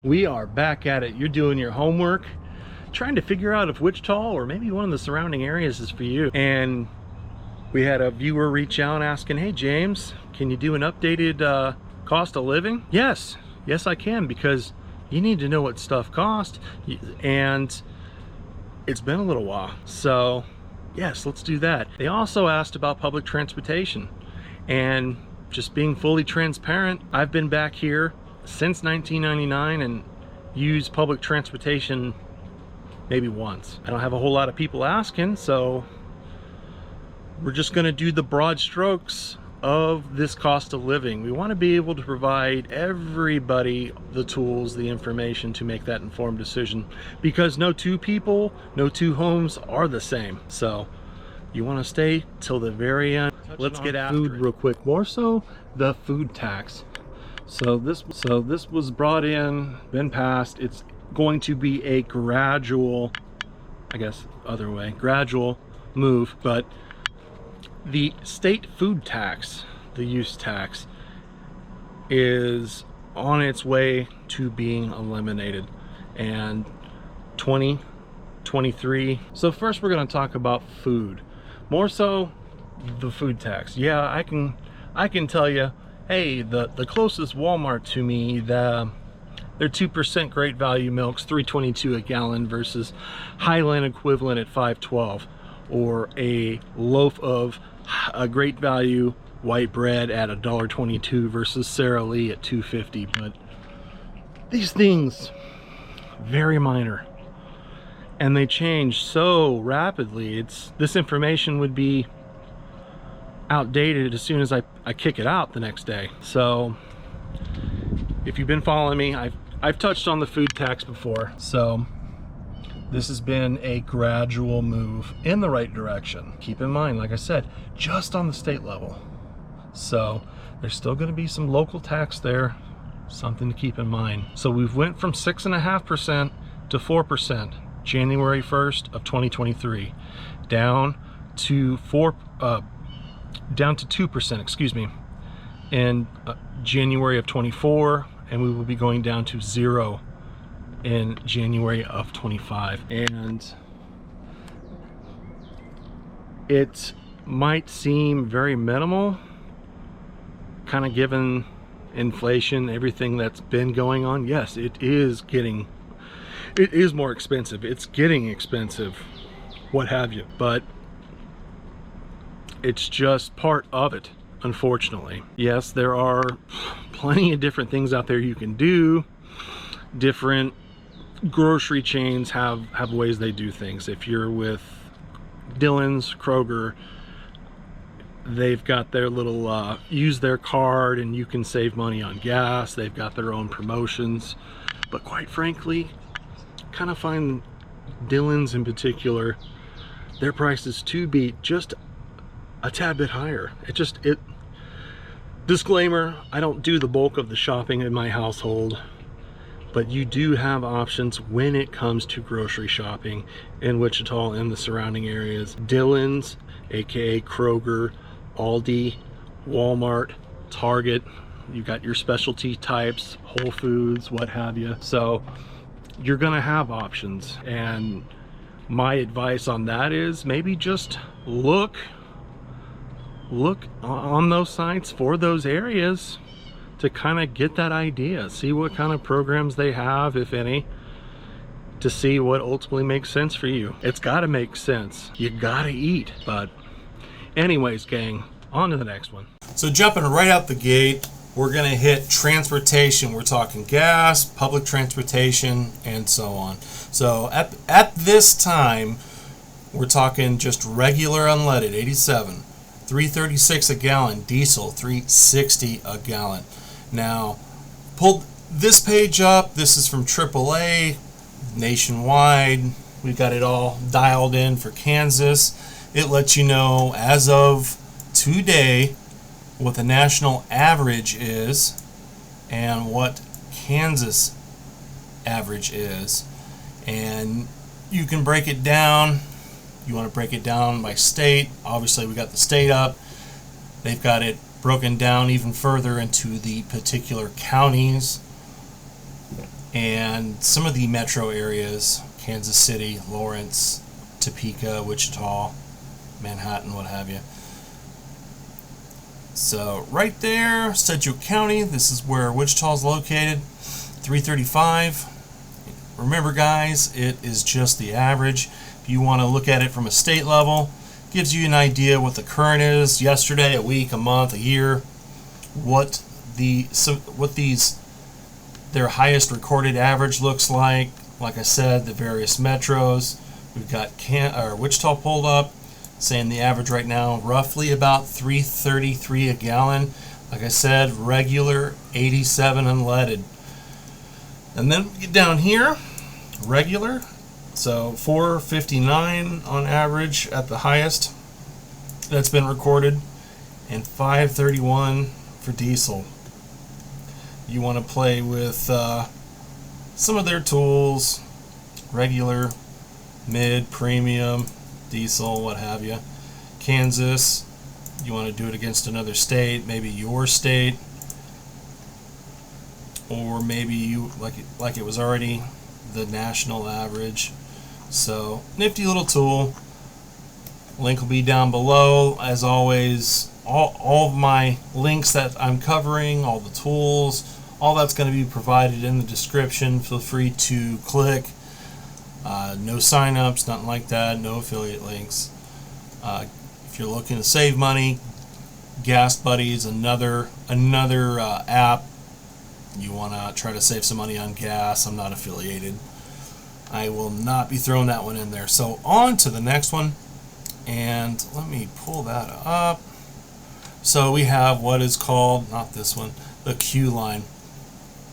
We are back at it. You're doing your homework, trying to figure out if Wichita or maybe one of the surrounding areas is for you. And we had a viewer reach out asking, hey James, can you do an updated cost of living? Yes I can, because you need to know what stuff costs, and it's been a little while. So yes, let's do that. They also asked about public transportation, and just being fully transparent, I've been back here since 1999 and used public transportation maybe once. I don't have a whole lot of people asking, so we're just going to do the broad strokes of this cost of living. We want to be able to provide everybody the tools, the information to make that informed decision, because no two people, no two homes are the same. So you want to stay till the very end. Let's get after food real quick. More so the food tax. So this was brought in, been passed. It's going to be a gradual, I guess, other way, gradual move. But the state food tax, the use tax, is on its way to being eliminated. And 2023. So first we're going to talk about food. More so the food tax. Yeah, I can tell you, hey, the closest Walmart to me, their 2% great value milk's $3.22 a gallon versus Highland equivalent at $5.12, or a loaf of a great value white bread at $1.22 versus Sara Lee at $2.50. But these things, very minor, and they change so rapidly. This information would be outdated as soon as I kick it out the next day. So if you've been following me, I've touched on the food tax before. So this has been a gradual move in the right direction. Keep in mind, like I said, just on the state level. So there's still going to be some local tax there, something to keep in mind. So we've went from 6.5% to 4% January 1st of 2023, down to 2%, excuse me, in January of 24, and we will be going down to 0 in January of 25. And it might seem very minimal, kind of given inflation, everything that's been going on. Yes, it is more expensive. It's getting expensive, what have you, but it's just part of it, unfortunately. Yes, there are plenty of different things out there you can do. Different grocery chains have ways they do things. If you're with Dillon's, Kroger, they've got their little use their card and you can save money on gas. They've got their own promotions. But quite frankly, kind of find Dillon's in particular, their prices to be just a tad bit higher. Disclaimer, I don't do the bulk of the shopping in my household, but you do have options when it comes to grocery shopping in Wichita and the surrounding areas. Dillon's, aka Kroger, Aldi, Walmart, Target, you got your specialty types, Whole Foods, what have you. So you're gonna have options, and my advice on that is maybe just look on those sites for those areas to kind of get that idea. See what kind of programs they have, if any, to see what ultimately makes sense for you. It's got to make sense. You gotta eat. But anyways, gang, on to the next one. So jumping right out the gate, we're gonna hit transportation. We're talking gas, public transportation, and so on. So at this time, we're talking just regular unleaded, 87. $3.36 a gallon, diesel $3.60 a gallon. Now, pulled this page up. This is from AAA, nationwide. We've got it all dialed in for Kansas. It lets you know as of today what the national average is and what Kansas average is. And you can break it down. You want to break it down by state. Obviously, we got the state up. They've got it broken down even further into the particular counties. and some of the metro areas, Kansas City, Lawrence, Topeka, Wichita, Manhattan, what have you. So right there, Sedgwick County, this is where Wichita is located, 335. Remember guys, it is just the average. If you want to look at it from a state level, gives you an idea what the current is, yesterday, a week, a month, a year, what their highest recorded average looks like. Like I said, the various metros. We've got Wichita pulled up, saying the average right now roughly about $3.33 a gallon. Like I said, regular, 87 unleaded. And then we get down here, regular, so $4.59 on average at the highest that's been recorded, and $5.31 for diesel. You want to play with some of their tools, regular, mid, premium, diesel, what have you. Kansas, you want to do it against another state, maybe your state, or maybe you like it was already the national average. So nifty little tool. Link will be down below. As always, all of my links that I'm covering, all the tools, all that's going to be provided in the description. Feel free to click. No signups, nothing like that, no affiliate links. If you're looking to save money, Gas Buddy is another app. You want to try to save some money on gas. I'm not affiliated. I will not be throwing that one in there. So on to the next one, and let me pull that up. So we have what is called, not this one, the Q line.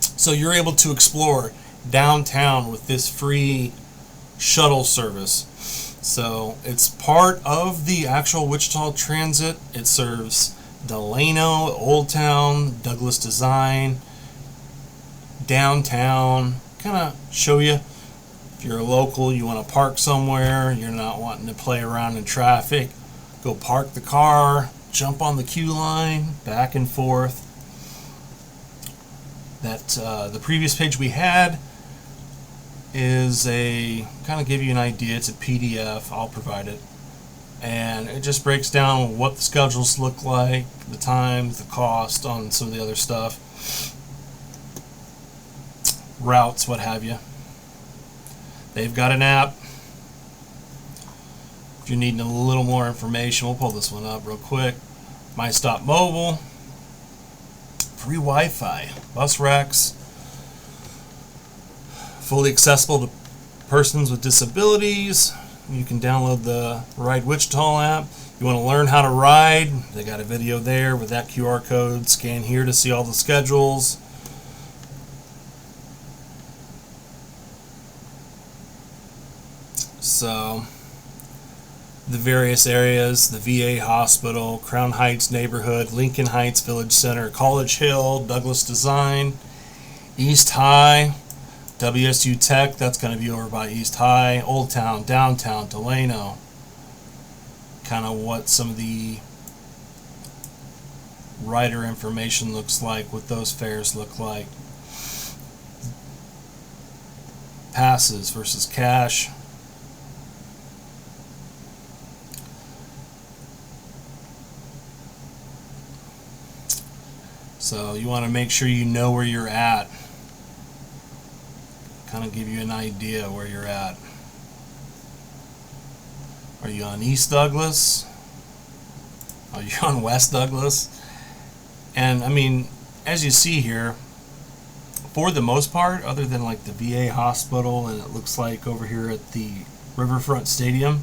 So you're able to explore downtown with this free shuttle service. So it's part of the actual Wichita Transit. It serves Delano, Old Town, Douglas Design, downtown. Kind of show you if you're a local, you want to park somewhere, you're not wanting to play around in traffic, go park the car, jump on the Q line, back and forth. That the previous page we had is a kind of give you an idea. It's a PDF. I'll provide it, and it just breaks down what the schedules look like, the times, the cost on some of the other stuff, routes, what have you. They've got an app. If you're needing a little more information, we'll pull this one up real quick. My Stop Mobile, free Wi-Fi, bus racks, fully accessible to persons with disabilities. You can download the Ride Wichita app. You want to learn how to ride, they got a video there with that QR code. Scan here to see all the schedules. So the various areas, the VA hospital, Crown Heights neighborhood, Lincoln Heights Village Center, College Hill, Douglas Design, East High, WSU Tech, that's going to be over by East High, Old Town, Downtown, Delano. Kind of what some of the rider information looks like, what those fares look like. Passes versus cash. So you want to make sure you know where you're at. Kind of give you an idea where you're at. Are you on East Douglas? Are you on West Douglas? And I mean, as you see here, for the most part, other than like the VA hospital and it looks like over here at the Riverfront Stadium,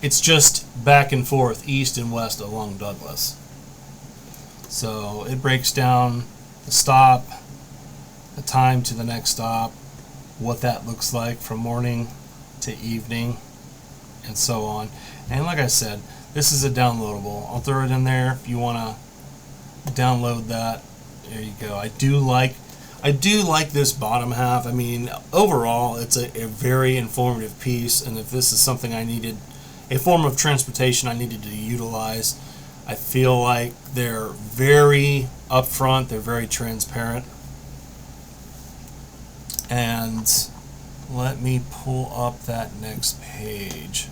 it's just back and forth, east and west along Douglas. So it breaks down the stop, the time to the next stop, what that looks like from morning to evening, and so on. And like I said, this is a downloadable. I'll throw it in there if you want to download that. There you go. I do like this bottom half. I mean, overall, it's a very informative piece, and if this is something I needed, a form of transportation I needed to utilize, I feel like they're very upfront, they're very transparent. And let me pull up that next page.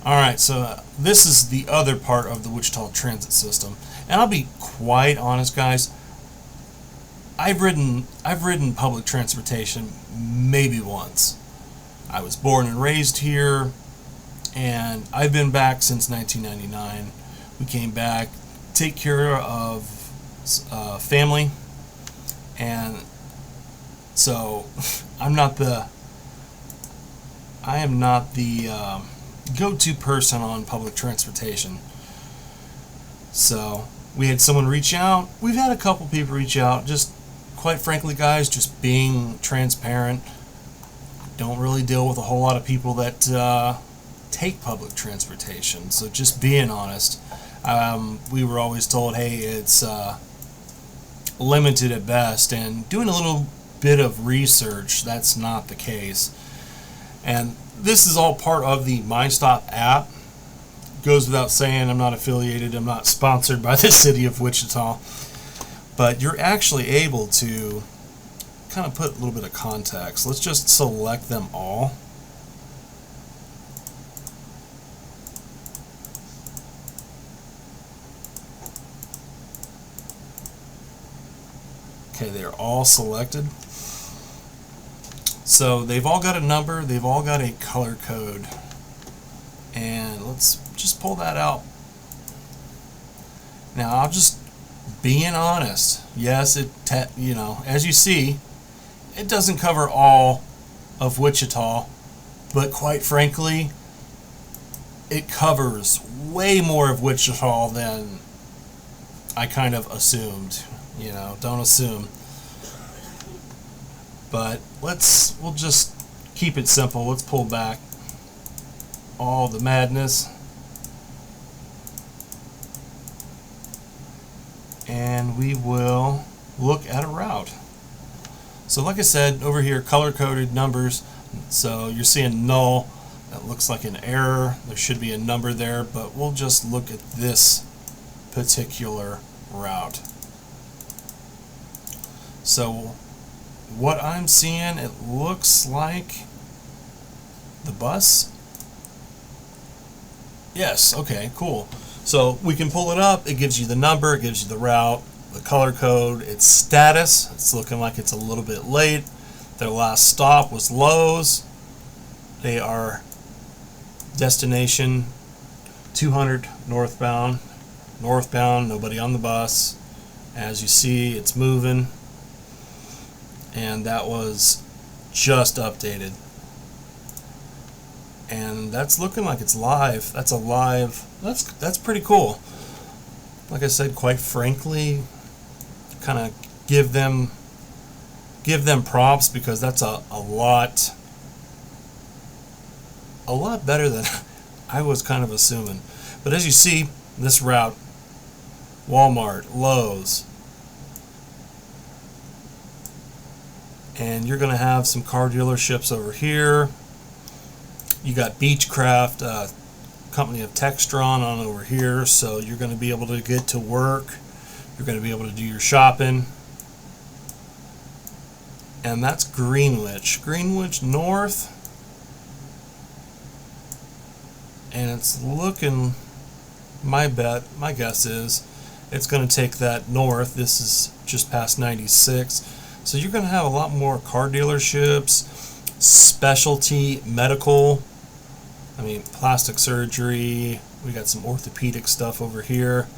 Alright, so this is the other part of the Wichita transit system. And I'll be quite honest, guys, I've ridden public transportation maybe once. I was born and raised here, and I've been back since 1999. We came back, take care of family, and so I am not the go-to person on public transportation. So we had someone reach out. We've had a couple people reach out. Just quite frankly, guys, just being transparent. Don't really deal with a whole lot of people that take public transportation. So just being honest. We were always told, hey, it's limited at best, and doing a little bit of research, that's not the case. And this is all part of the MyStop app. Goes without saying, I'm not affiliated, I'm not sponsored by the city of Wichita, but you're actually able to kind of put a little bit of context. Let's just select them all. Okay, they're all selected. So they've all got a number, they've all got a color code. And let's just pull that out. Now, I'll just being honest. Yes, as you see, it doesn't cover all of Wichita, but quite frankly, it covers way more of Wichita than I kind of assumed. Don't assume. But we'll just keep it simple. Let's pull back all the madness. And we will look at a route. So like I said, over here, color-coded numbers. So you're seeing null. That looks like an error. There should be a number there, but we'll just look at this particular route. So what I'm seeing, it looks like the bus. Yes, okay, cool. So we can pull it up, it gives you the number, it gives you the route, the color code, its status. It's looking like it's a little bit late. Their last stop was Lowe's. They are destination 200 northbound. Northbound, nobody on the bus. As you see, it's moving. And that was just updated. And that's looking like it's live. That's a live. That's pretty cool. Like I said, quite frankly, kind of give them props, because that's a lot better than I was kind of assuming. But as you see, this route, Walmart, Lowe's, and you're going to have some car dealerships over here. You got Beechcraft, company of Textron on over here, so you're going to be able to get to work. You're going to be able to do your shopping. And that's Greenwich North. And it's looking, my guess is, it's going to take that north. This is just past 96. So you're going to have a lot more car dealerships, specialty medical, plastic surgery. We got some orthopedic stuff over here,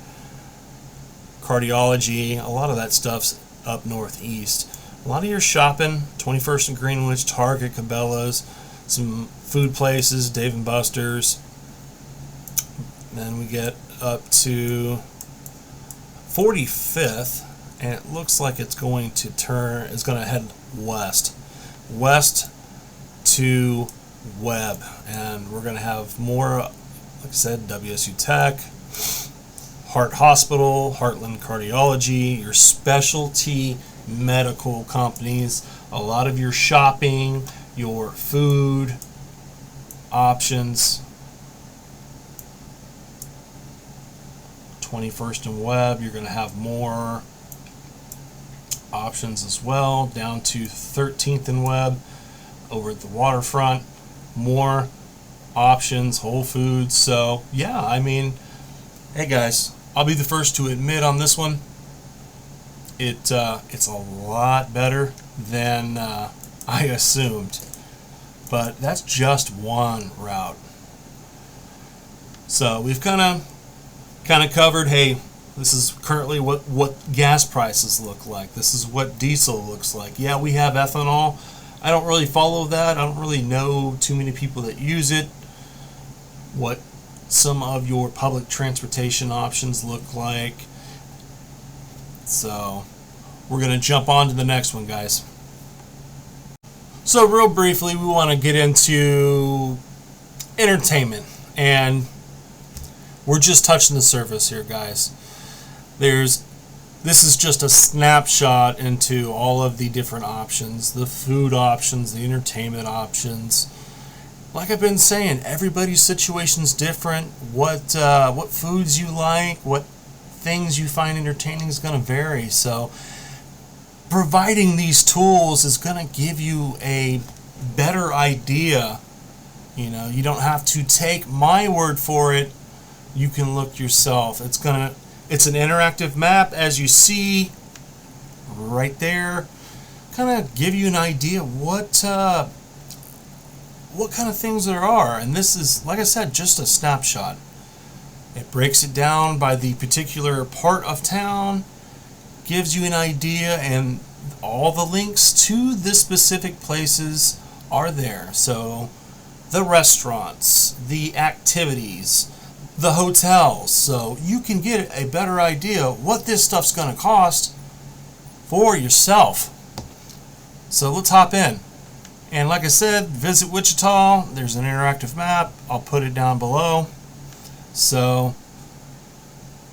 cardiology. A lot of that stuff's up northeast. A lot of your shopping, 21st and Greenwich, Target, Cabela's, some food places, Dave & Buster's. Then we get up to 45th, and it looks like it's going to head west to Webb, and we're going to have more, like I said, WSU Tech, Heart Hospital, Heartland Cardiology, your specialty medical companies, a lot of your shopping, your food options. 21st and Webb, you're going to have more options as well, down to 13th and Webb over at the waterfront. More options, Whole Foods. So yeah, I mean, hey guys, I'll be the first to admit on this one, it's a lot better than I assumed. But that's just one route. So we've kind of covered, hey, this is currently what gas prices look like. This is what diesel looks like. Yeah, we have ethanol. I don't really follow that. I don't really know too many people that use it. What some of your public transportation options look like. So we're going to jump on to the next one, guys. So real briefly, we want to get into entertainment, and we're just touching the surface here, guys. This is just a snapshot into all of the different options, the food options, the entertainment options. Like I've been saying, everybody's situation's different. What foods you like, what things you find entertaining is going to vary. So providing these tools is going to give you a better idea. You know, you don't have to take my word for it. You can look yourself. It's an interactive map, as you see right there. Kind of give you an idea what kind of things there are. And this is, like I said, just a snapshot. It breaks it down by the particular part of town, gives you an idea, and all the links to the specific places are there. So the restaurants, the activities, the hotels, so you can get a better idea what this stuff's going to cost for yourself. So let's hop in. And like I said, visit Wichita. There's an interactive map. I'll put it down below. So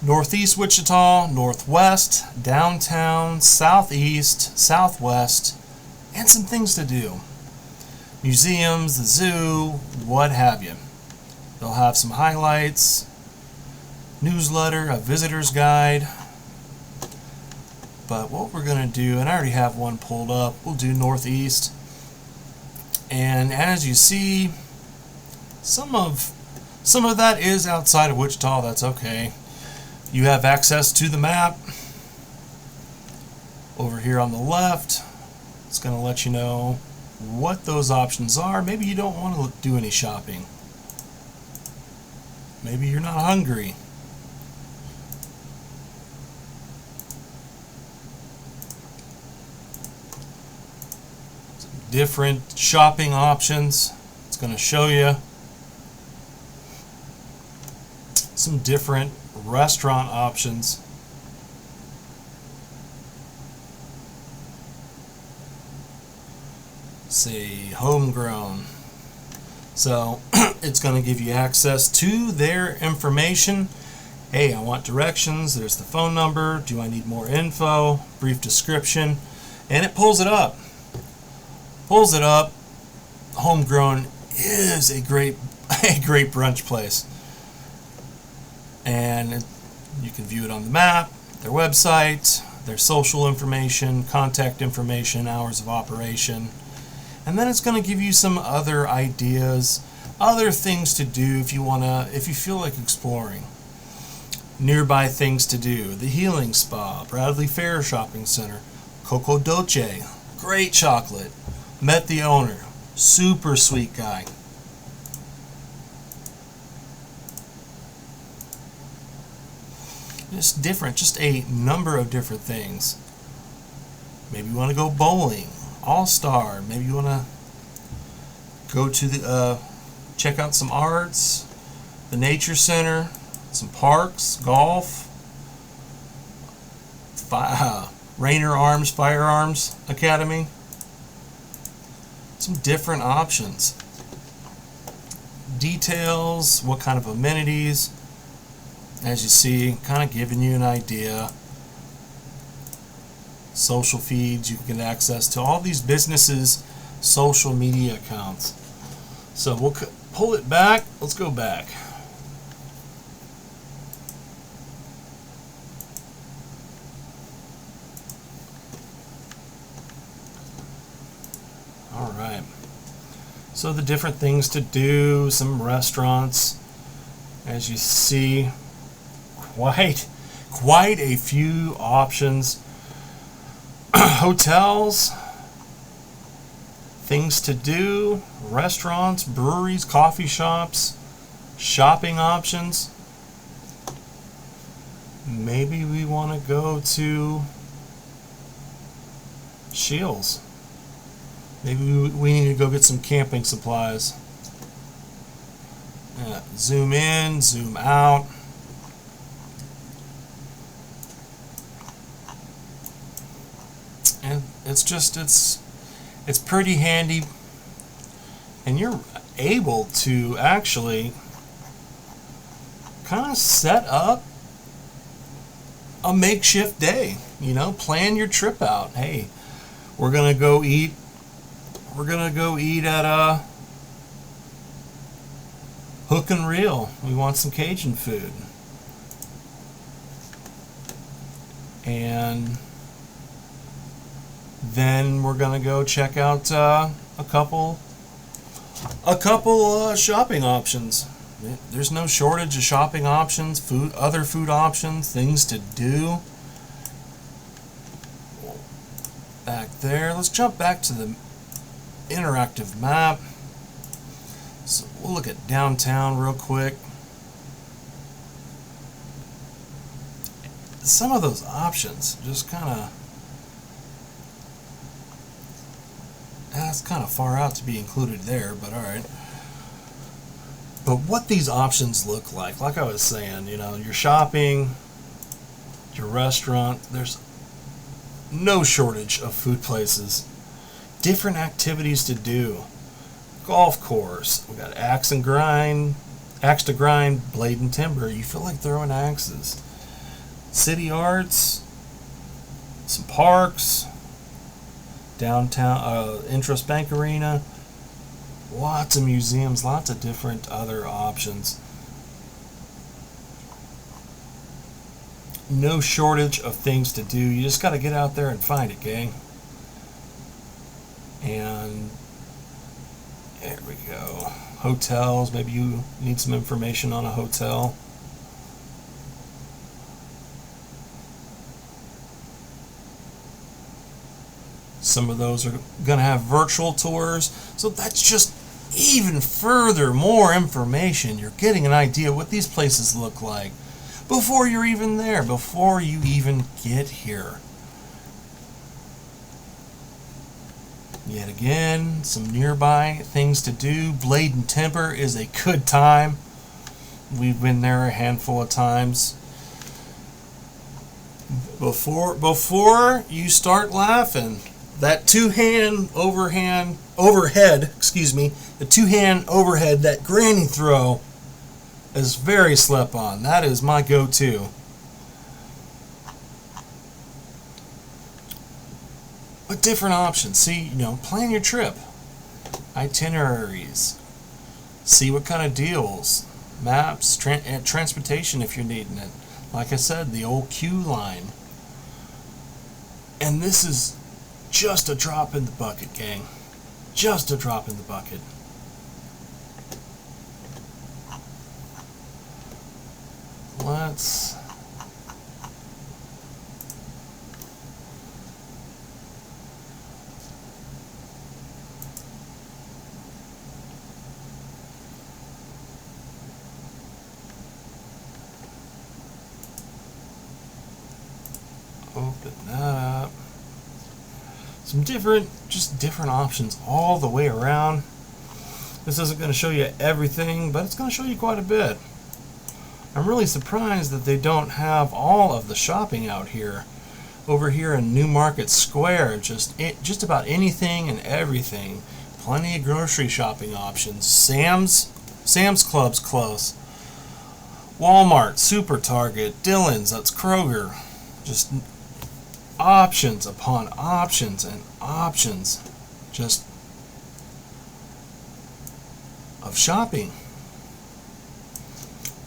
northeast Wichita, northwest, downtown, southeast, southwest, and some things to do. Museums, the zoo, what have you. They'll have some highlights, newsletter, a visitor's guide. But what we're going to do, and I already have one pulled up, we'll do northeast. And as you see, some of that is outside of Wichita. That's okay. You have access to the map. Over here on the left, it's going to let you know what those options are. Maybe you don't want to do any shopping. Maybe you're not hungry. Some different shopping options. It's going to show you some different restaurant options. Say homegrown. So it's going to give you access to their information. Hey, I want directions. There's the phone number. Do I need more info? Brief description. And it pulls it up. Pulls it up. Homegrown is a great brunch place. And you can view it on the map, their website, their social information, contact information, hours of operation. And then it's going to give you some other ideas, other things to do if you feel like exploring. Nearby things to do: the Healing Spa, Bradley Fair Shopping Center, Coco Dolce, great chocolate. Met the owner, super sweet guy. Just a number of different things. Maybe you want to go bowling, All-Star. Maybe you want to go to the check out some arts, the nature center, some parks, golf, Rainer Arms Firearms Academy. Some different options. Details, what kind of amenities. As you see, kind of giving you an idea. Social feeds, you can get access to all these businesses' social media accounts. So we'll pull it back. Let's go back. All right. So the different things to do, some restaurants, as you see, quite a few options. Hotels, things to do, restaurants, breweries, coffee shops, shopping options. Maybe we want to go to Shields. Maybe we need to go get some camping supplies. Zoom in, zoom out. And it's pretty handy, and you're able to actually kind of set up a makeshift day. You know, plan your trip out. Hey, we're gonna go eat at Hook and Reel. We want some Cajun food. And then we're gonna go check out a couple shopping options. There's no shortage of shopping options, other food options, things to do. Back there, let's jump back to the interactive map. So we'll look at downtown real quick. Some of those options just that's kind of far out to be included there, but all right. But what these options look like I was saying, you know, your shopping, your restaurant, there's no shortage of food places. Different activities to do. Golf course. We got axe to grind, blade and timber. You feel like throwing axes. City arts, some parks, downtown Interest Bank Arena. Lots of museums, lots of different other options. No shortage of things to do. You just got to get out there and find it, gang. And there we go. Hotels, maybe you need some information on a hotel. Some of those are going to have virtual tours. So that's just even further more information. You're getting an idea what these places look like before you're even there, before you even get here. Yet again, some nearby things to do. Blade and Timber is a good time. We've been there a handful of times. Before you start laughing, that two-hand overhead, the two-hand overhead, that granny throw is very slip-on. That is my go-to. But different options. See, you know, plan your trip. Itineraries. See what kind of deals. Maps, transportation if you're needing it. Like I said, the old queue line. And this is just a drop in the bucket, gang. Just a drop in the bucket. Let's open that up. Some different options all the way around. This isn't going to show you everything, but it's going to show you quite a bit. I'm really surprised that they don't have all of the shopping out here. Over here in New Market Square, just about anything and everything. Plenty of grocery shopping options. Sam's Club's close. Walmart, Super Target, Dillon's, that's Kroger. Just options upon options and options just of shopping.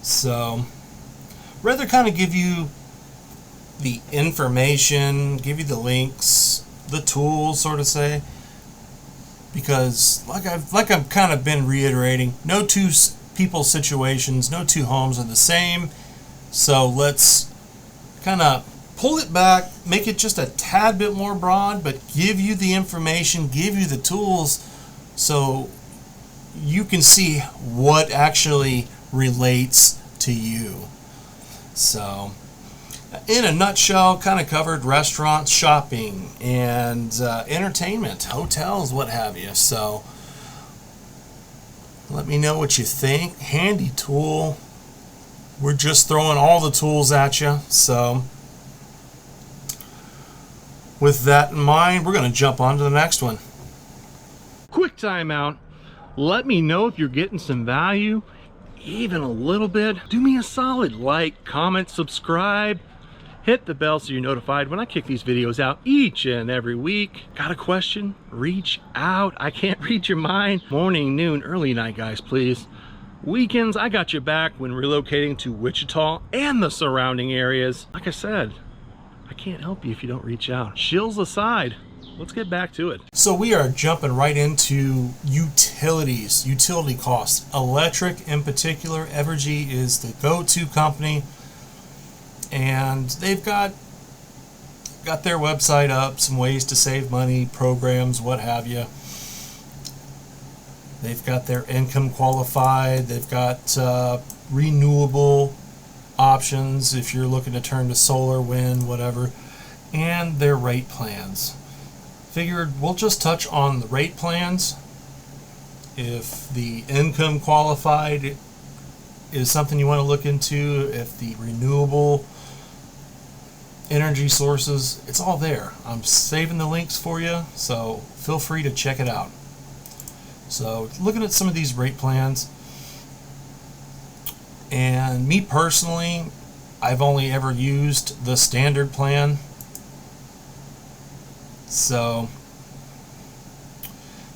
So rather kind of give you the information, give you the links, the tools, sort of say, because like I've kind of been reiterating, no two people's situations, no two homes are the same. So let's kind of pull it back, make it just a tad bit more broad, but give you the information, give you the tools so you can see what actually relates to you. So in a nutshell, kind of covered restaurants, shopping, and entertainment, hotels, what have you. So let me know what you think. Handy tool. We're just throwing all the tools at you. So with that in mind, we're going to jump on to the next one. Quick timeout. Let me know if you're getting some value, even a little bit. Do me a solid, like, comment, subscribe, hit the bell so you're notified when I kick these videos out each and every week. Got a question? Reach out. I can't read your mind. Morning, noon, early night, guys, please. Weekends, I got your back when relocating to Wichita and the surrounding areas. Like I said, I can't help you if you don't reach out. Shills aside, let's get back to it. So we are jumping right into utilities, utility costs. Electric in particular, Evergy is the go-to company, and they've got their website up, some ways to save money, programs, what have you. They've got their income qualified, they've got renewable options if you're looking to turn to solar, wind, whatever, and their rate plans. Figured we'll just touch on the rate plans. If the income qualified is something you want to look into, if the renewable energy sources, it's all there. I'm saving the links for you, so feel free to check it out. So looking at some of these rate plans, and me personally, I've only ever used the standard plan. So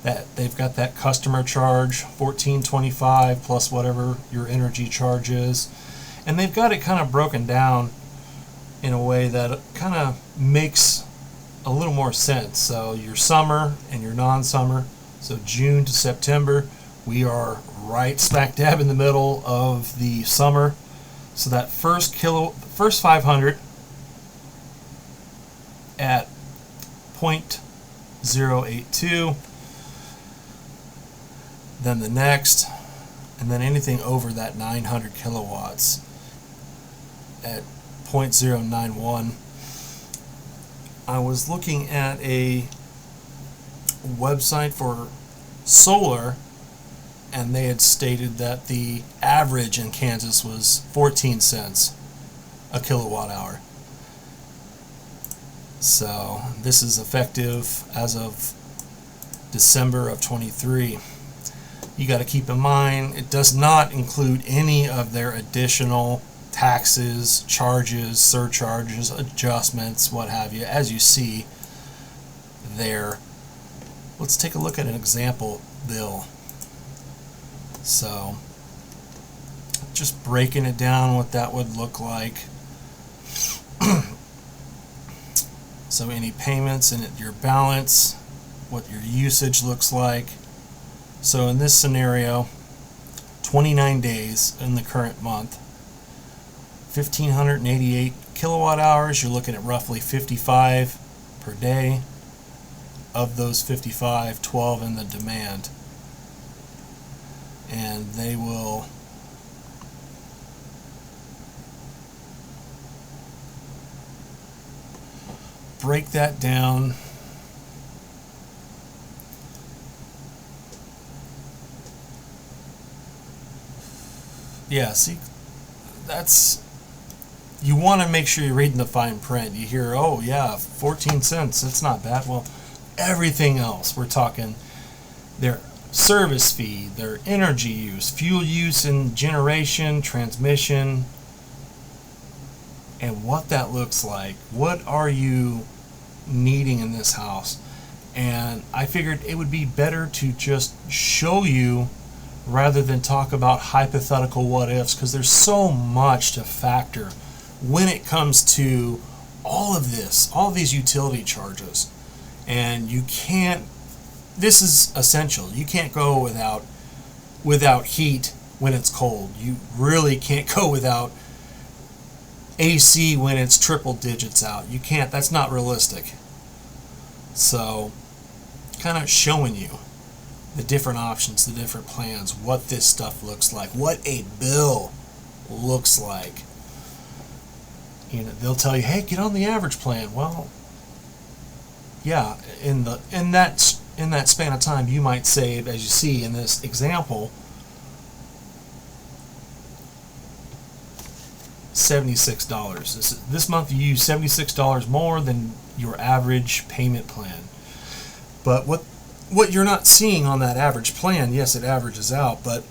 that they've got that customer charge, $14.25 plus whatever your energy charge is, and they've got it kind of broken down in a way that kind of makes a little more sense. So your summer and your non-summer, so June to September, we are right smack dab in the middle of the summer. So that first 500 at 0.082, then the next, and then anything over that 900 kilowatts at 0.091. I was looking at a website for solar, and they had stated that the average in Kansas was 14 cents a kilowatt hour. So this is effective as of December of 23. You got to keep in mind it does not include any of their additional taxes, charges, surcharges, adjustments, what have you, as you see there. Let's take a look at an example bill. So just breaking it down, what that would look like. So any payments and your balance, what your usage looks like. So in this scenario, 29 days in the current month, 1,588 kilowatt hours, you're looking at roughly 55 per day. Of those 55, 12 in the demand. And they will break that down. Yeah, see, that's, you want to make sure you're reading the fine print. You hear, oh yeah, 14 cents, that's not bad. Well, everything else, we're talking their service fee, their energy use, fuel use and generation, transmission, and what that looks like. What are you needing in this house? And I figured it would be better to just show you rather than talk about hypothetical what ifs, because there's so much to factor when it comes to all of this, all of these utility charges. And you can't this is essential. You can't go without heat when it's cold. You really can't go without AC when it's triple digits out. You can't. That's not realistic. So, kind of showing you the different options, the different plans, what this stuff looks like, what a bill looks like. You know, they'll tell you, "Hey, get on the average plan." Well, yeah, in that span of time, you might save, as you see in this example, $76. This month you use $76 more than your average payment plan. But what you're not seeing on that average plan, yes, it averages out, but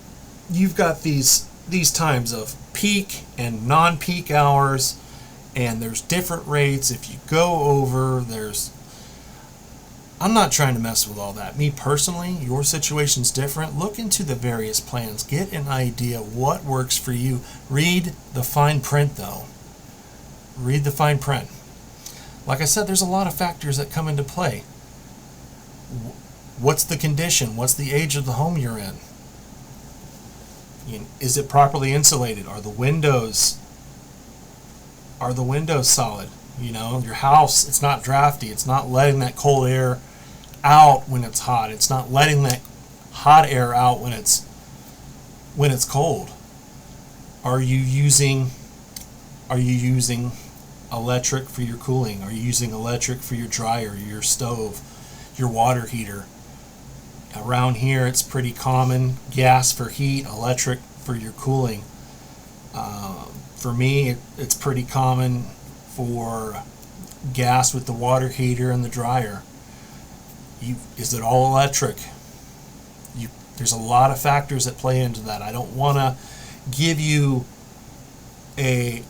you've got these times of peak and non-peak hours, and there's different rates. If you go over, I'm not trying to mess with all that. Me personally, your situation's different. Look into the various plans. Get an idea what works for you. Read the fine print, though. Read the fine print. Like I said, there's a lot of factors that come into play. What's the condition? What's the age of the home you're in? Is it properly insulated? Are the windows solid? You know, your house, it's not drafty. It's not letting that cold air out when it's hot. It's not letting that hot air out when it's cold. Are you using electric for your cooling? Are you using electric for your dryer, your stove, your water heater? Around here, it's pretty common. Gas for heat, electric for your cooling. For me, it's pretty common for gas with the water heater and the dryer. Is it all electric? There's a lot of factors that play into that. I don't want to give you a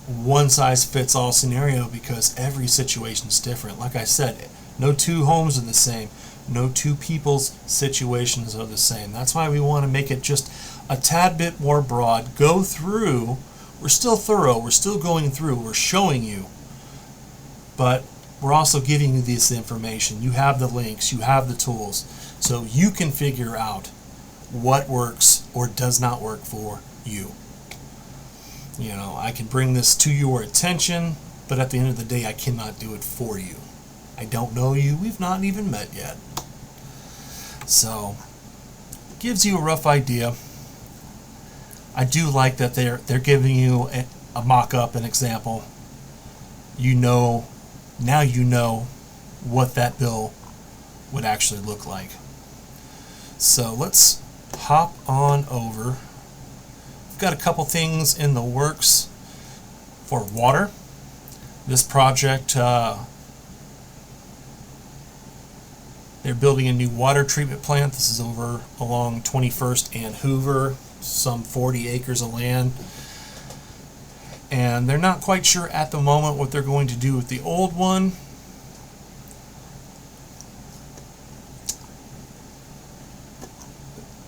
one-size-fits-all scenario because every situation is different. Like I said, no two homes are the same. No two people's situations are the same. That's why we want to make it just a tad bit more broad. Go through. We're still thorough. We're still going through. We're showing you. But we're also giving you this information. You have the links. You have the tools. So you can figure out what works or does not work for you. You know, I can bring this to your attention, but at the end of the day, I cannot do it for you. I don't know you. We've not even met yet. So, gives you a rough idea. I do like that they're giving you a mock-up, an example. Now you know what that bill would actually look like. So let's hop on over. We've got a couple things in the works for water. This project, they're building a new water treatment plant. This is over along 21st and Hoover, some 40 acres of land. And they're not quite sure at the moment what they're going to do with the old one.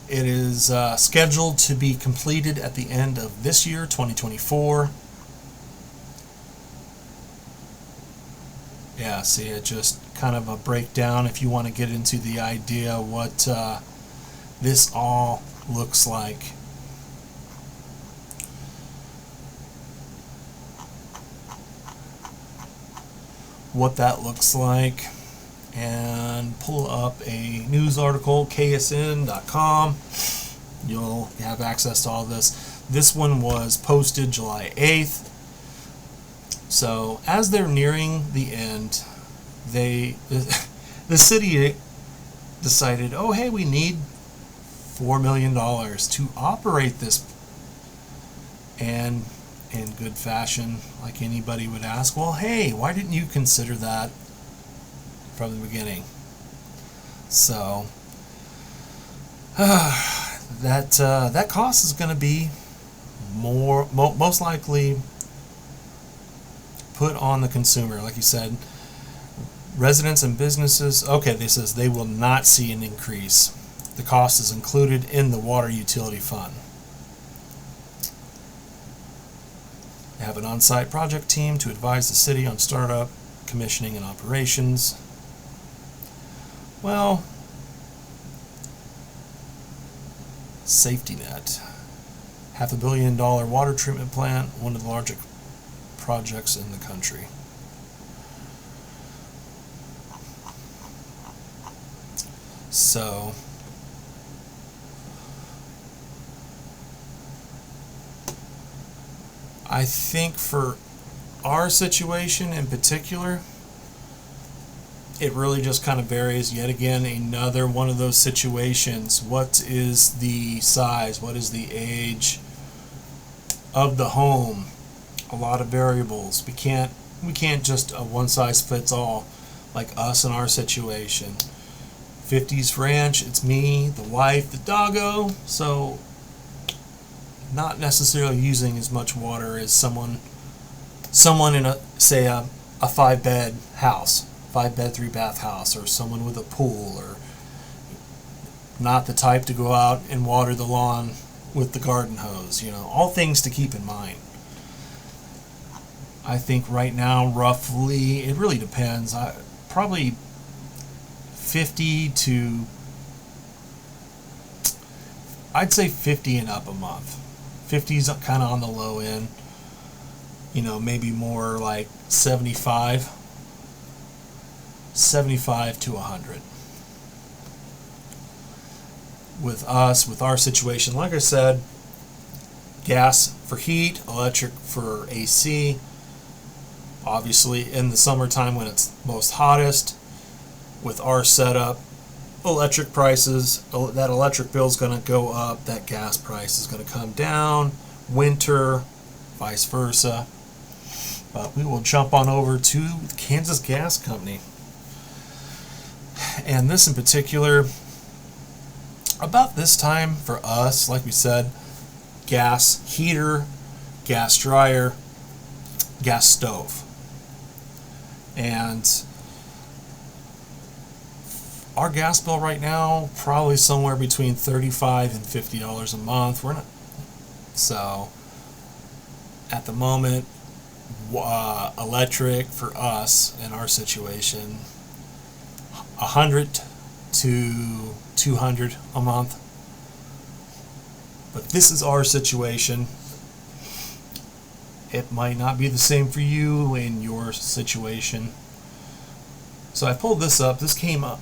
It is scheduled to be completed at the end of this year, 2024. Yeah, see, it just kind of a breakdown if you want to get into the idea what this all looks like. What that looks like, and pull up a news article, ksn.com. You'll have access to all this. This one was posted July 8th. So as they're nearing the end, the city decided, oh hey, we need $4 million to operate this. And in good fashion, like anybody would ask, well hey, why didn't you consider that from the beginning? So that cost is going to be most likely put on the consumer. Like you said, residents and businesses, okay, this says they will not see an increase. The cost is included in the water utility fund. They have an on-site project team to advise the city on startup, commissioning, and operations. Well, safety net. $500 million water treatment plant, one of the largest projects in the country. So I think for our situation in particular, it really just kind of varies. Yet again, another one of those situations. What is the size? What is the age of the home? A lot of variables. We can't just a one size fits all like us in our situation. 50s ranch, it's me, the wife, the doggo, so not necessarily using as much water as someone in a, say, a 5-bed house, 5-bed 3-bath house, or someone with a pool, or not the type to go out and water the lawn with the garden hose. You know, all things to keep in mind. I think right now, roughly, it really depends. Probably 50 to, I'd say 50 and up a month. 50's kind of on the low end. You know, maybe more like 75 to 100. With us, with our situation, like I said, gas for heat, electric for AC. Obviously, in the summertime when it's most hottest, with our setup, electric prices, that electric bill is going to go up, that gas price is going to come down. Winter, vice versa. But we will jump on over to the Kansas Gas Company. And this in particular, about this time for us, like we said, gas heater, gas dryer, gas stove. And our gas bill right now, probably somewhere between $35 and $50 a month. So at the moment, electric for us in our situation, $100 to $200 a month. But this is our situation. It might not be the same for you in your situation. So I pulled this up. This came up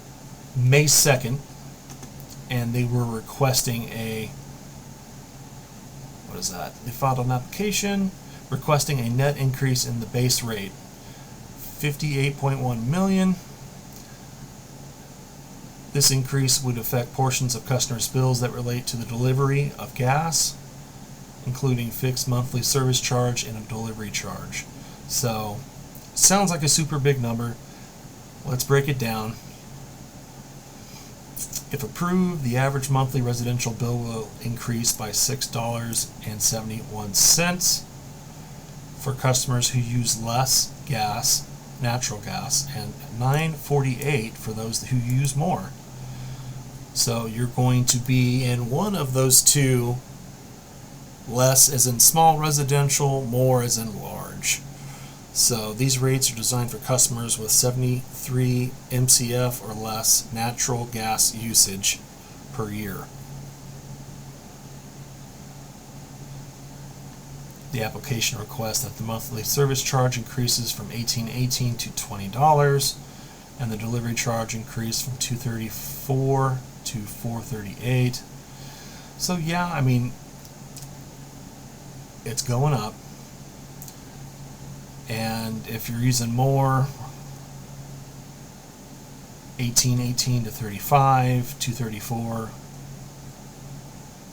May 2nd, and they were requesting a, what is that? They filed an application requesting a net increase in the base rate, $58.1 million. This increase would affect portions of customers' bills that relate to the delivery of gas, including fixed monthly service charge and a delivery charge. So, sounds like a super big number. Let's break it down. If approved, the average monthly residential bill will increase by $6.71 for customers who use less gas, natural gas, and $9.48 for those who use more. So you're going to be in one of those two, less as in small residential, more as in large. So these rates are designed for customers with 73 MCF or less natural gas usage per year. The application requests that the monthly service charge increases from $18.18 to $20, and the delivery charge increase from $2.34 to $4.38. So yeah, I mean, it's going up. And if you're using more, $18.18 to $35, $2.34,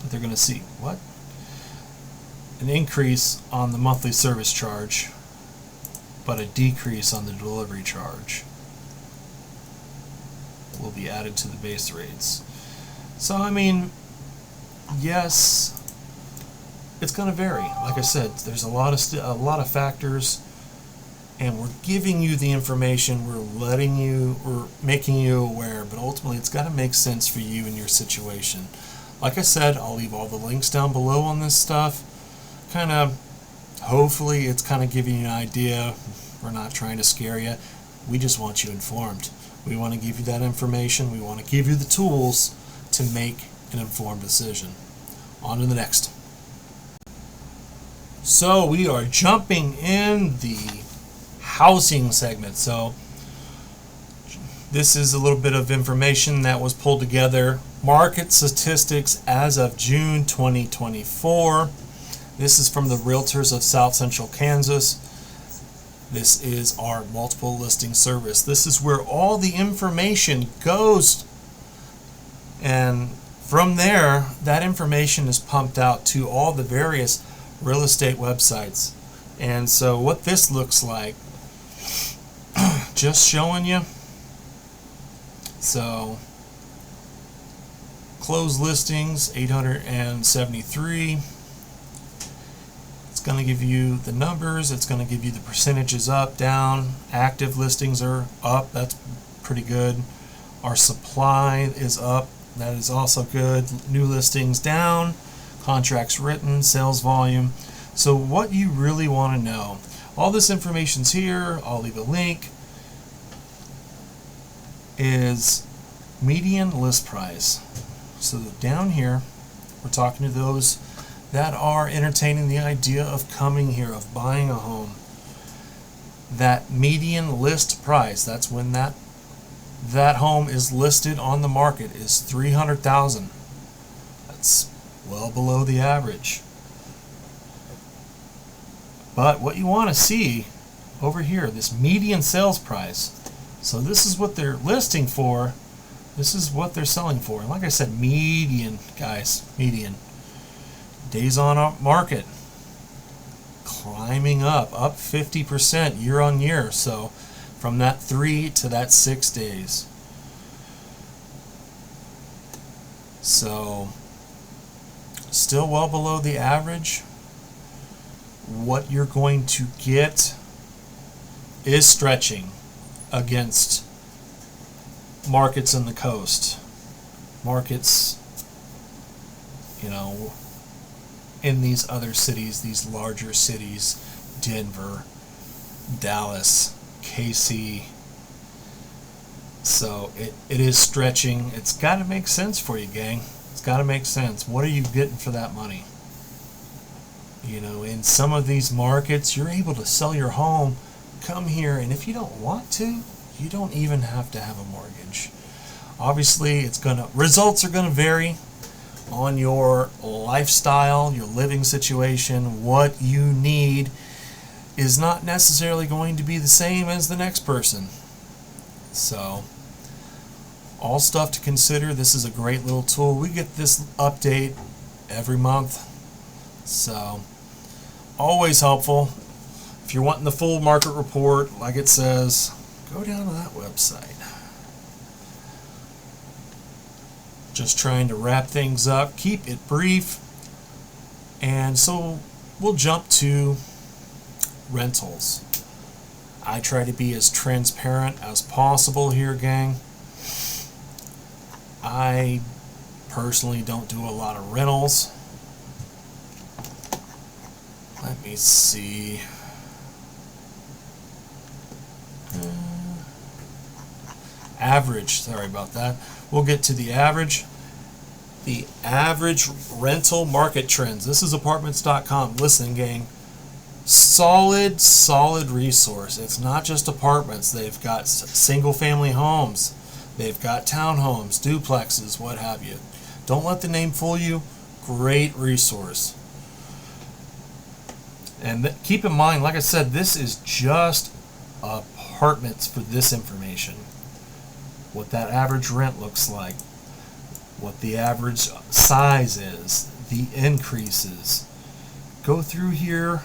but they're going to see what? An increase on the monthly service charge, but a decrease on the delivery charge will be added to the base rates. So I mean, yes, it's going to vary. Like I said, there's a lot of factors, and we're giving you the information. We're making you aware, but ultimately, it's got to make sense for you and your situation. Like I said, I'll leave all the links down below on this stuff. Hopefully, it's kind of giving you an idea. We're not trying to scare you. We just want you informed. We want to give you that information. We want to give you the tools to make an informed decision. On to the next. So we are jumping in the housing segment. So this is a little bit of information that was pulled together. Market statistics as of June 2024. This is from the Realtors of South Central Kansas. This is our multiple listing service. This is where all the information goes. And from there, that information is pumped out to all the various real estate websites. And so what this looks like, just showing you. So closed listings 873. It's going to give you the numbers. It's going to give you the percentages up, down. Active listings are up. That's pretty good. Our supply is up. That is also good. New listings down. Contracts written, sales volume. So what you really want to know, all this information's here. I'll leave a link. Is median list price. So down here, we're talking to those that are entertaining the idea of coming here, of buying a home. That median list price, that's when that home is listed on the market, is $300,000. That's well below the average. But what you want to see over here, this median sales price. So this is what they're listing for. This is what they're selling for. And like I said, median, guys, median. Days on market climbing up 50% year on year. So from that 3 to that 6 days. So still well below the average. What you're going to get is stretching against markets in the coast. Markets, you know, in these other cities, these larger cities, Denver, Dallas, KC. So it is stretching. It's got to make sense for you, gang. It's got to make sense. What are you getting for that money? You know, in some of these markets, you're able to sell your home, come here, and if you don't want to, you don't even have to have a mortgage. Obviously, results are gonna vary on your lifestyle, your living situation. What you need is not necessarily going to be the same as the next person. So, all stuff to consider. This is a great little tool. We get this update every month. So, always helpful. If you're wanting the full market report, like it says, go down to that website. Just trying to wrap things up, keep it brief. And so we'll jump to rentals. I try to be as transparent as possible here, gang. I personally don't do a lot of rentals. Let me see. Average, sorry about that. We'll get to the average. The average rental market trends. This is apartments.com. Listen, gang. Solid resource. It's not just apartments. They've got single family homes. They've got townhomes, duplexes, what have you. Don't let the name fool you. Great resource. And keep in mind, like I said, this is just apartments for this information. What that average rent looks like, what the average size is, the increases. Go through here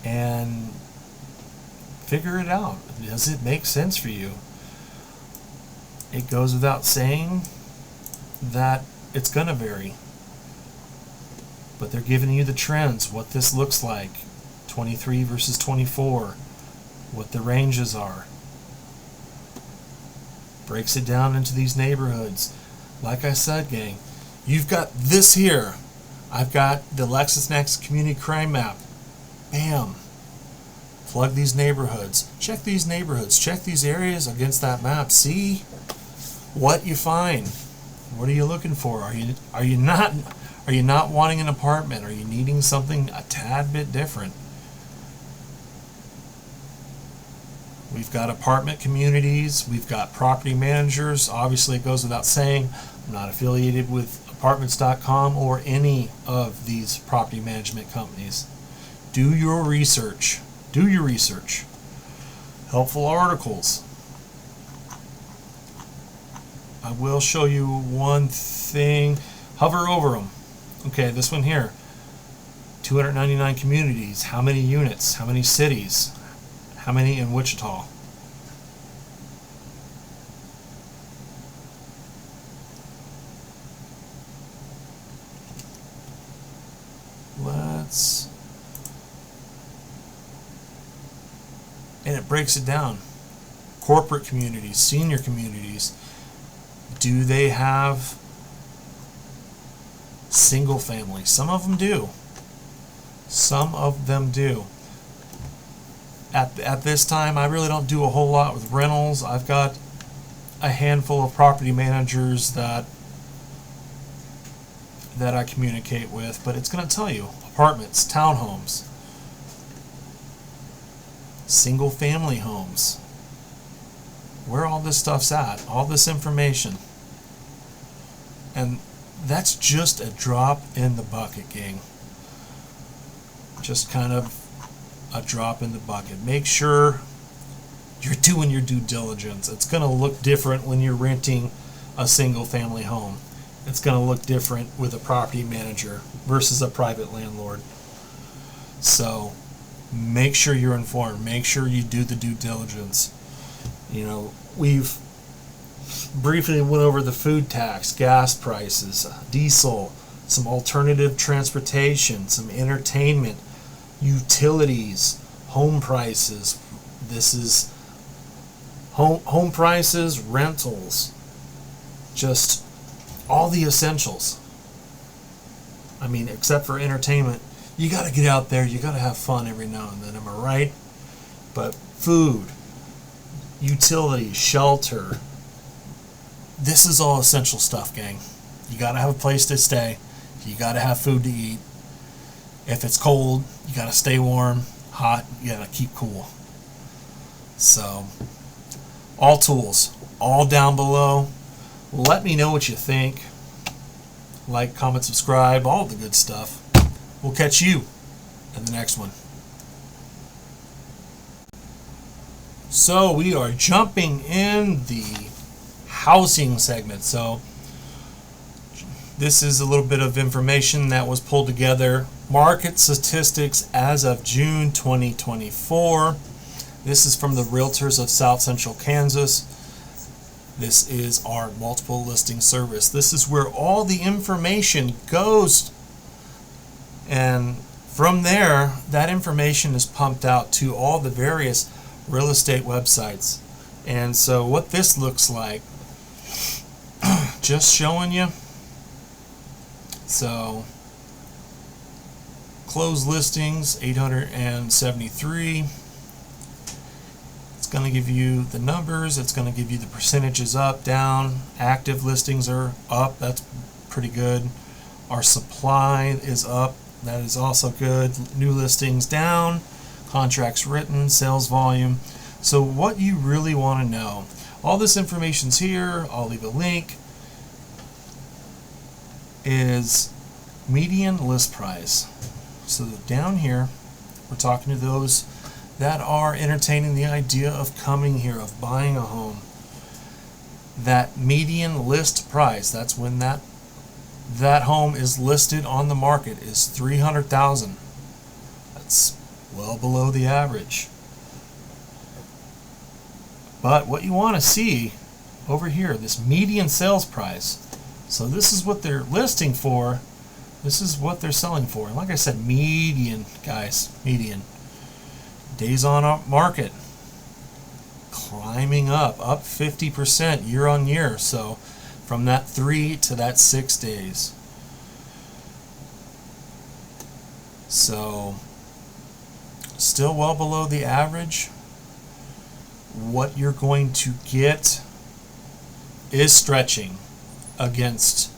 and figure it out. Does it make sense for you? It goes without saying that it's going to vary. But they're giving you the trends, what this looks like, 23 versus 24, what the ranges are. Breaks it down into these neighborhoods. Like I said, gang, you've got this here. I've got the LexisNexis Community Crime Map. Bam. Plug these neighborhoods. Check these neighborhoods. Check these areas against that map. See what you find. What are you looking for? Are you not wanting an apartment? Are you needing something a tad bit different? We've got apartment communities, we've got property managers. Obviously, it goes without saying, I'm not affiliated with apartments.com or any of these property management companies. Do your research. Do your research. Helpful articles. I will show you one thing. Hover over them. Okay, this one here. 299 communities. How many units? How many cities? How many in Wichita? And it breaks it down. Corporate communities, senior communities. Do they have single family? Some of them do. Some of them do. At this time, I really don't do a whole lot with rentals. I've got a handful of property managers that I communicate with, but it's going to tell you apartments, townhomes, single family homes, where all this stuff's at, all this information. And that's just a drop in the bucket, gang. Just kind of a drop in the bucket. Make sure you're doing your due diligence. It's going to look different when you're renting a single family home. It's going to look different with a property manager versus a private landlord. So make sure you're informed. Make sure you do the due diligence. You know, we've briefly went over the food tax, gas prices, diesel, some alternative transportation, some entertainment, utilities, home prices. This is home prices, rentals, just all the essentials. I mean, except for entertainment, you got to get out there, you got to have fun every now and then, am I right? But food, utilities, shelter, this is all essential stuff, gang. You got to have a place to stay. You got to have food to eat. If it's cold, you got to stay warm. Hot, you got to keep cool. So, all tools, all down below. Let me know what you think. Like, comment, subscribe, all the good stuff. We'll catch you in the next one. So we are jumping in the housing segment. So this is a little bit of information that was pulled together. Market statistics as of June 2024. This is from the Realtors of South Central Kansas. This is our multiple listing service. This is where all the information goes. And from there, that information is pumped out to all the various real estate websites. And so what this looks like, just showing you. So closed listings 873. It's going to give you the numbers. It's going to give you the percentages up, down. Active listings are up. That's pretty good. Our supply is up. That is also good. New listings down. Contracts written, sales volume. So what you really want to know, all this information's here. I'll leave a link. Is median list price. So down here, we're talking to those that are entertaining the idea of coming here, of buying a home. That median list price, that's when that home is listed on the market, is $300,000. That's well below the average. But what you want to see over here, this median sales price. So this is what they're listing for. This is what they're selling for. And like I said, median, guys, median. Days on market climbing up 50% year on year. So from that 3 to that 6 days. So still well below the average. What you're going to get is stretching. against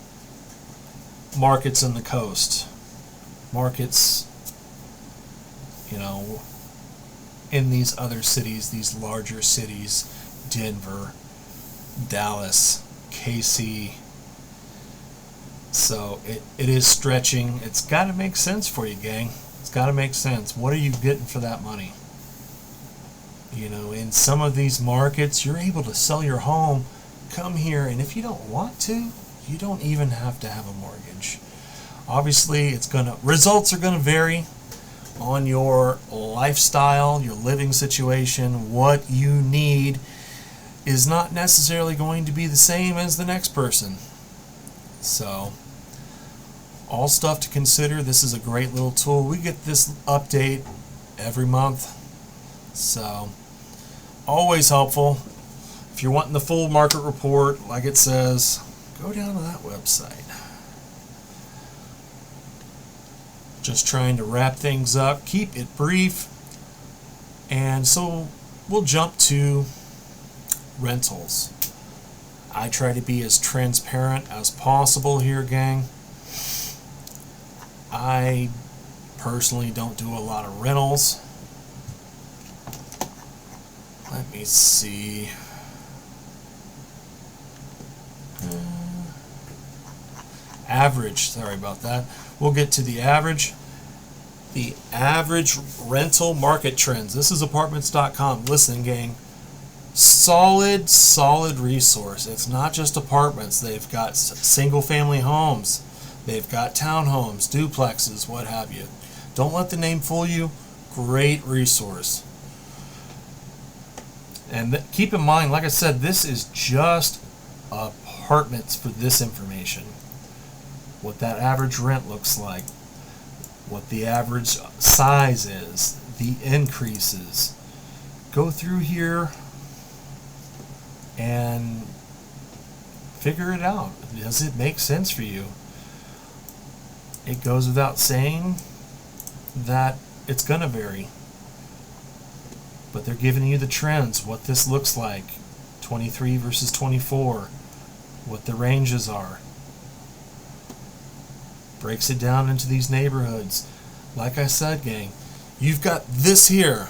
markets in the coast, markets, you know, in these other cities, these larger cities, Denver, Dallas, KC. So it is stretching. It's got to make sense for you, gang. It's got to make sense. What are you getting for that money? You know, in some of these markets, you're able to sell your home, come here, and if you don't want to, you don't even have to have a mortgage. Obviously, results are gonna vary on your lifestyle, your living situation. What you need is not necessarily going to be the same as the next person. So, all stuff to consider. This is a great little tool. We get this update every month. So, always helpful. If you're wanting the full market report, like it says, go down to that website. Just trying to wrap things up, keep it brief. And so we'll jump to rentals. I try to be as transparent as possible here, gang. I personally don't do a lot of rentals. Let me see. Average, sorry about that. We'll get to the average. The average rental market trends. This is apartments.com. Listen, gang. Solid resource. It's not just apartments. They've got single family homes. They've got townhomes, duplexes, what have you. Don't let the name fool you. Great resource. And keep in mind, like I said, this is just apartments for this information. What that average rent looks like, what the average size is, the increases. Go through here and figure it out. Does it make sense for you? It goes without saying that it's going to vary. But they're giving you the trends, what this looks like, 23 versus 24, what the ranges are. Breaks it down into these neighborhoods. Like I said, gang, you've got this here.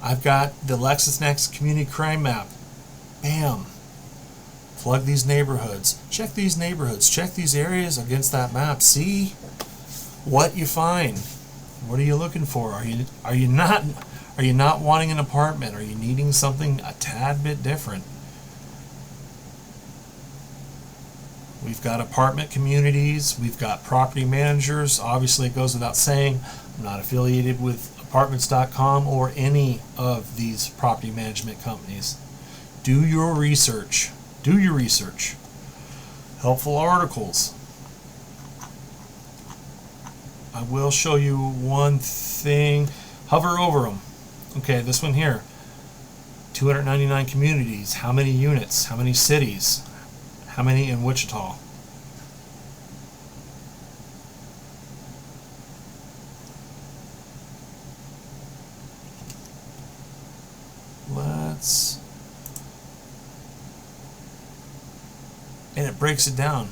I've got the LexisNexis Community Crime Map. Bam. Plug these neighborhoods. Check these neighborhoods. Check these areas against that map. See what you find. What are you looking for? Are you not wanting an apartment? Are you needing something a tad bit different? We've got apartment communities. We've got property managers. Obviously, it goes without saying, I'm not affiliated with apartments.com or any of these property management companies. Do your research. Do your research. Helpful articles. I will show you one thing. Hover over them. Okay, this one here. 299 communities. How many units? How many cities? How many in Wichita? And it breaks it down.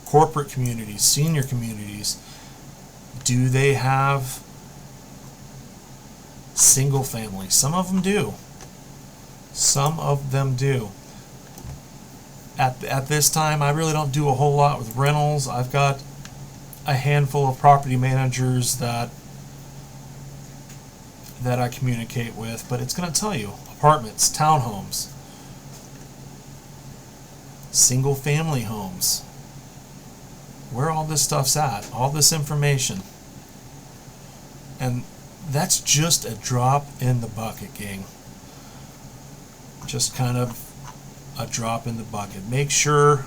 Corporate communities, senior communities. Do they have single family? Some of them do. Some of them do. At this time, I really don't do a whole lot with rentals. I've got a handful of property managers that I communicate with, but it's going to tell you apartments, townhomes, single family homes, where all this stuff's at, all this information. And that's just a drop in the bucket, gang. Just kind of a drop in the bucket. Make sure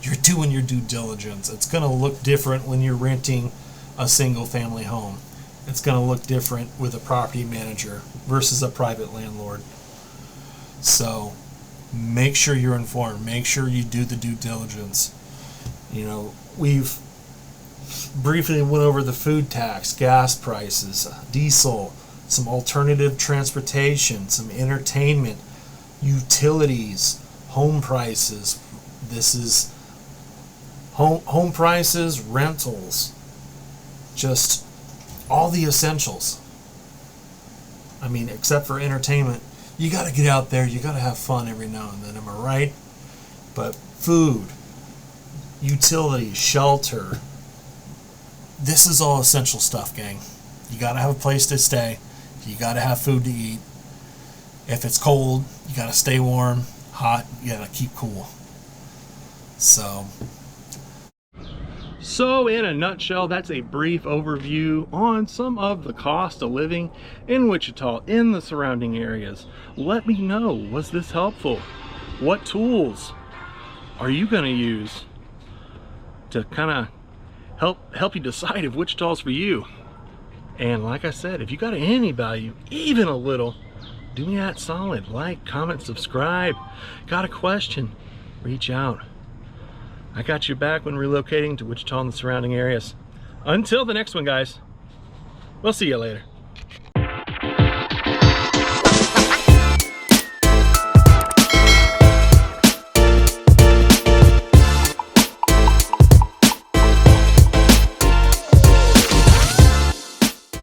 you're doing your due diligence. It's going to look different when you're renting a single family home. It's going to look different with a property manager versus a private landlord. So make sure you're informed. Make sure you do the due diligence. You know, we've briefly went over the food tax, gas prices, diesel, some alternative transportation, some entertainment, utilities, home prices. This is home prices, rentals, just all the essentials. I mean, except for entertainment, you got to get out there, you got to have fun every now and then, am I right? But food, utilities, shelter, this is all essential stuff, gang. You got to have a place to stay, you got to have food to eat. If it's cold, you got to stay warm. Hot, you got to keep cool. So in a nutshell, that's a brief overview on some of the cost of living in Wichita, in the surrounding areas. Let me know, was this helpful? What tools are you going to use to kind of help you decide if Wichita's for you? And like I said, if you got any value, even a little, do me that solid. Like, comment, subscribe. Got a question? Reach out. I got your back when relocating to Wichita and the surrounding areas. Until the next one, guys. We'll see you later.